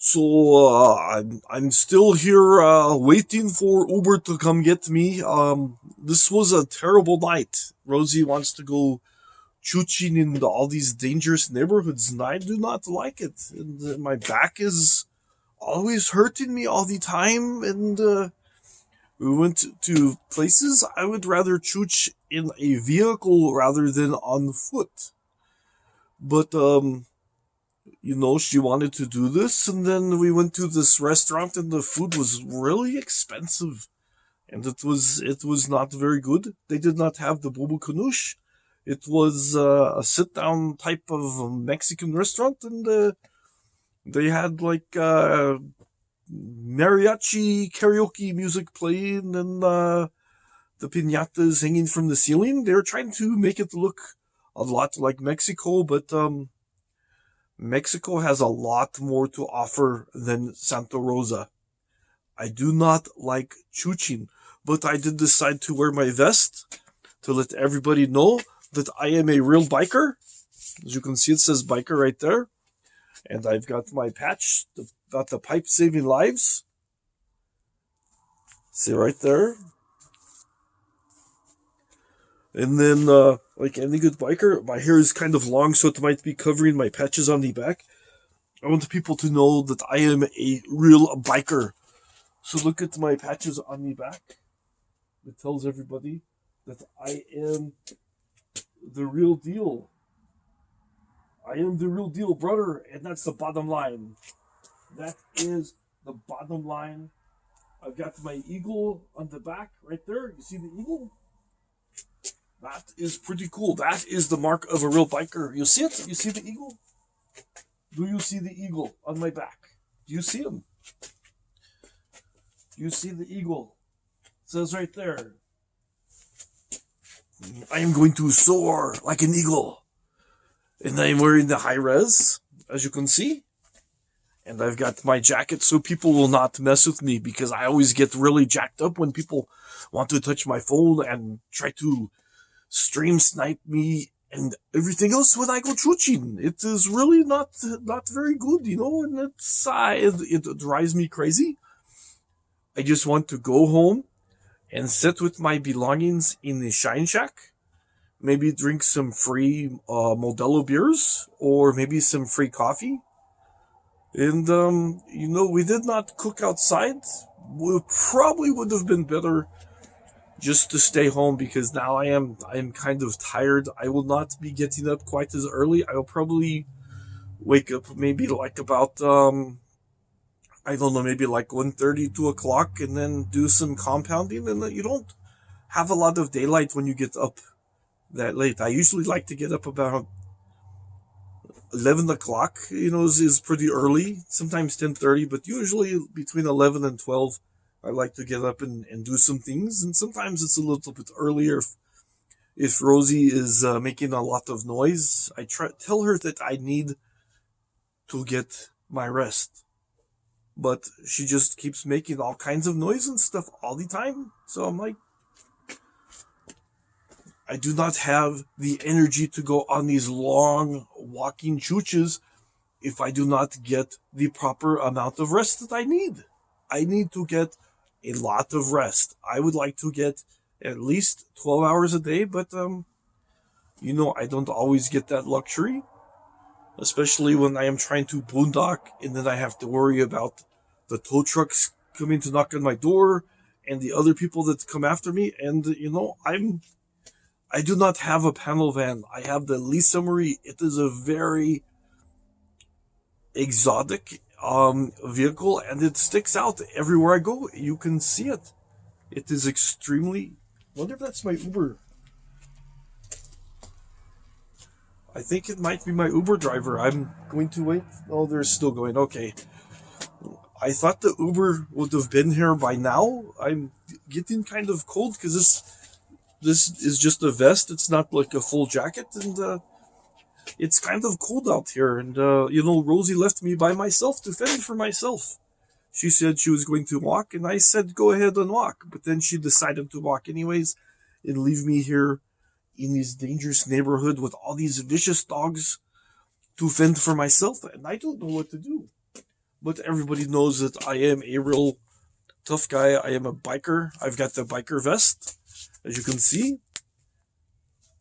So I'm still here waiting for Uber to come get me. This was a terrible night. Rosie wants to go chooching in all these dangerous neighborhoods, and I do not like it. And my back is always hurting me all the time. And we went to places I would rather chooch in a vehicle rather than on foot. But she wanted to do this, and then we went to this restaurant, and the food was really expensive, and it was not very good. They did not have the bubu kanush. It was a sit down type of Mexican restaurant, and they had like mariachi karaoke music playing, and the pinatas hanging from the ceiling. They were trying to make it look a lot like Mexico, but Mexico has a lot more to offer than Santa Rosa. I do not like chooching, but I did decide to wear my vest to let everybody know that I am a real biker. As you can see, it says biker right there. And I've got my patch, got the pipe saving lives. See right there. And then, like any good biker, my hair is kind of long, so it might be covering my patches on the back. I want people to know that I am a real biker. So look at my patches on the back. It tells everybody that I am the real deal. I am the real deal, brother, and that's the bottom line. That is the bottom line. I've got my eagle on the back right there. You see the eagle? That is pretty cool. That is the mark of a real biker. You see it? You see the eagle? Do you see the eagle on my back? Do you see him? You see the eagle? It says right there. I am going to soar like an eagle. And I'm wearing the high res, as you can see. And I've got my jacket so people will not mess with me, because I always get really jacked up when people want to touch my phone and try to stream snipe me and everything else when I go chooching. It is really not very good, and it drives me crazy. I just want to go home and sit with my belongings in the Shine Shack, maybe drink some free Modelo beers, or maybe some free coffee. And, we did not cook outside. We probably would have been better just to stay home, because now I am kind of tired. I will not be getting up quite as early. I will probably wake up maybe like about, I don't know, maybe like 1:30, 2 o'clock, and then do some compounding. And you don't have a lot of daylight when you get up that late. I usually like to get up about 11 o'clock, is pretty early, sometimes 10:30, but usually between 11 and 12, I like to get up and do some things. And sometimes it's a little bit earlier if Rosie is making a lot of noise. I tell her that I need to get my rest, but she just keeps making all kinds of noise and stuff all the time. So I'm like, I do not have the energy to go on these long walking chooches if I do not get the proper amount of rest that I need. I need to get a lot of rest. I would like to get at least 12 hours a day, but I don't always get that luxury, especially when I am trying to boondock, and then I have to worry about the tow trucks coming to knock on my door and the other people that come after me. And I do not have a panel van. I have the Lisa Marie. It is a very exotic vehicle, and it sticks out everywhere I go. You can see it. It is extremely. I wonder if that's my Uber. I think it might be my Uber driver. I'm going to wait. Oh, they're still going. Okay. I thought the Uber would have been here by now. I'm getting kind of cold because this is just a vest. It's not like a full jacket, and it's kind of cold out here. And Rosie left me by myself to fend for myself. She said she was going to walk, and I said go ahead and walk. But then she decided to walk anyways and leave me here in this dangerous neighborhood with all these vicious dogs to fend for myself, and I don't know what to do. but everybody knows that I am a real tough guy. I am a biker. I've got the biker vest, as you can see.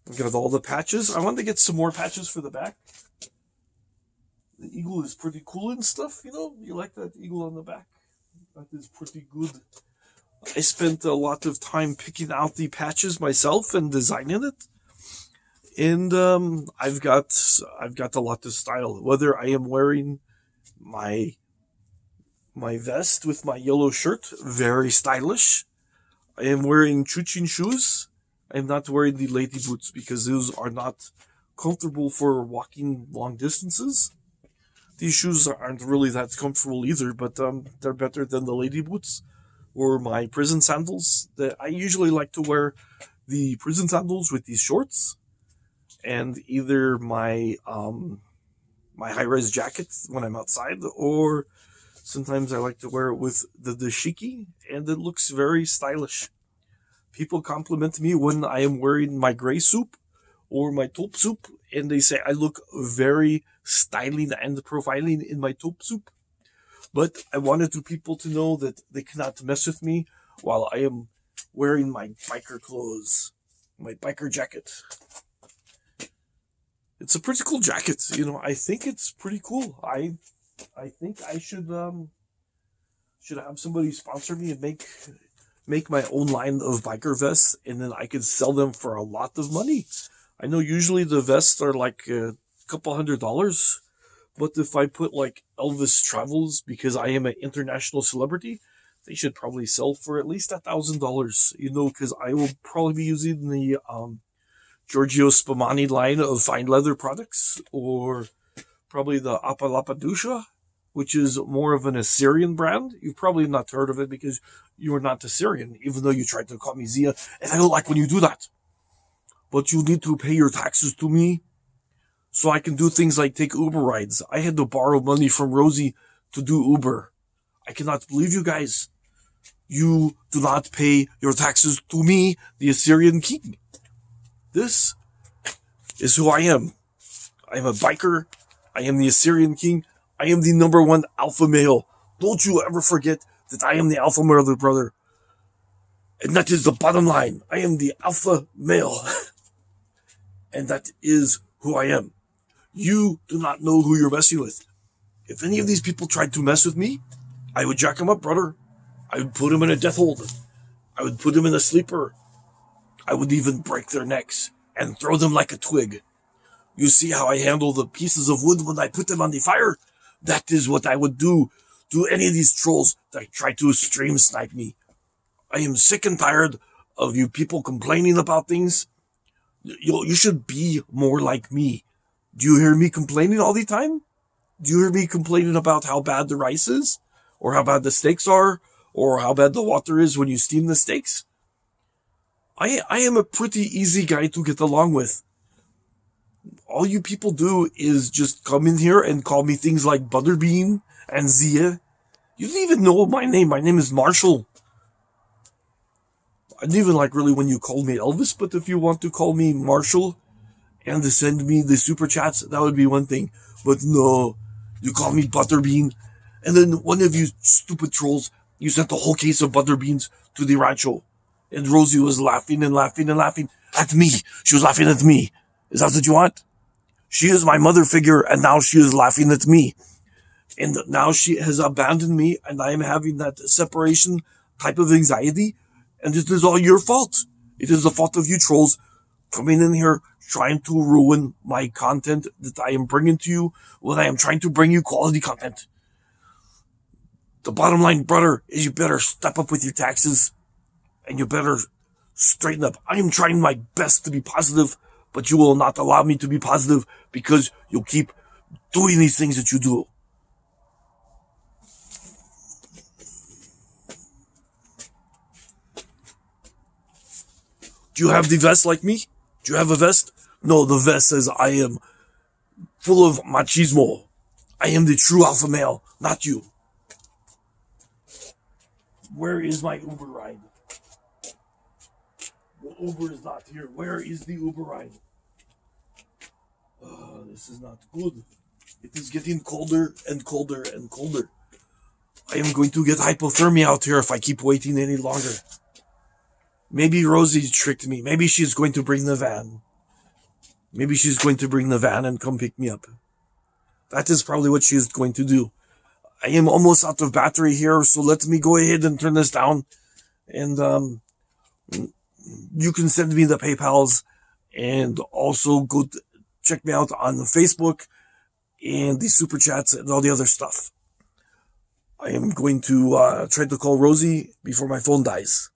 I've got all the patches. I wanted to get some more patches for the back. The eagle is pretty cool and stuff, you know. You like that eagle on the back? That is pretty good. I spent a lot of time picking out the patches myself and designing it. And I've got a lot of style. Whether I am wearing my vest with my yellow shirt, very stylish. I am wearing chooching shoes. I am not wearing the lady boots because those are not comfortable for walking long distances. These shoes aren't really that comfortable either, but they're better than the lady boots or my prison sandals. I usually like to wear the prison sandals with these shorts, and either my high-res jacket when I'm outside, or sometimes I like to wear it with the dashiki, and it looks very stylish. People compliment me when I am wearing my gray soup or my taupe soup, and they say I look very styling and profiling in my taupe soup. But I wanted people to know that they cannot mess with me while I am wearing my biker clothes, my biker jacket. It's a pretty cool jacket, you know. I think it's pretty cool. I think I should have somebody sponsor me and make my own line of biker vests, and then I could sell them for a lot of money. I know usually the vests are like a couple $100, but if I put like Elvis travels, because I am an international celebrity, they should probably sell for at least $1,000. You know, because I will probably be using the Giorgio Spumani line of fine leather products, or probably the Apalapadusha, which is more of an Assyrian brand. You've probably not heard of it because you are not Assyrian, even though you tried to call me Zia, and I don't like when you do that. But you need to pay your taxes to me so I can do things like take Uber rides. I had to borrow money from Rosie to do Uber. I cannot believe you guys. You do not pay your taxes to me, the Assyrian king. This is who I am. I am a biker. I am the Assyrian king. I am the #1 alpha male. Don't you ever forget that I am the alpha male, brother. And that is the bottom line. I am the alpha male. And that is who I am. You do not know who you're messing with. If any of these people tried to mess with me, I would jack them up, brother. I would put them in a death hold. I would put them in a sleeper. I would even break their necks and throw them like a twig. You see how I handle the pieces of wood when I put them on the fire? That is what I would do to any of these trolls that try to stream snipe me. I am sick and tired of you people complaining about things. You should be more like me. Do you hear me complaining all the time? Do you hear me complaining about how bad the rice is? Or how bad the steaks are? Or how bad the water is when you steam the steaks? I am a pretty easy guy to get along with. All you people do is just come in here and call me things like Butterbean and Zia. You don't even know my name. My name is Marshall. I don't even like really when you call me Elvis, but if you want to call me Marshall and to send me the super chats, that would be one thing. But no, you call me Butterbean, and then one of you stupid trolls, you sent a whole case of Butterbeans to the rancho. And Rosie was laughing and laughing and laughing at me. She was laughing at me. Is that what you want? She is my mother figure, and now she is laughing at me. And now she has abandoned me, and I am having that separation type of anxiety. And it is all your fault. It is the fault of you trolls coming in here trying to ruin my content that I am bringing to you when I am trying to bring you quality content. The bottom line, brother, is you better step up with your taxes and you better straighten up. I am trying my best to be positive, but you will not allow me to be positive because you'll keep doing these things that you do. Do you have the vest like me? Do you have a vest? No, the vest says I am full of machismo. I am the true alpha male, not you. Where is my Uber ride? The Uber is not here. Where is the Uber ride? This is not good. It is getting colder and colder and colder. I am going to get hypothermia out here if I keep waiting any longer. Maybe Rosie tricked me. Maybe she's going to bring the van. Maybe she's going to bring the van and come pick me up. That is probably what she is going to do. I am almost out of battery here, so let me go ahead and turn this down. And you can send me the PayPals, and also go check me out on Facebook and the Super Chats and all the other stuff. I am going to try to call Rosie before my phone dies.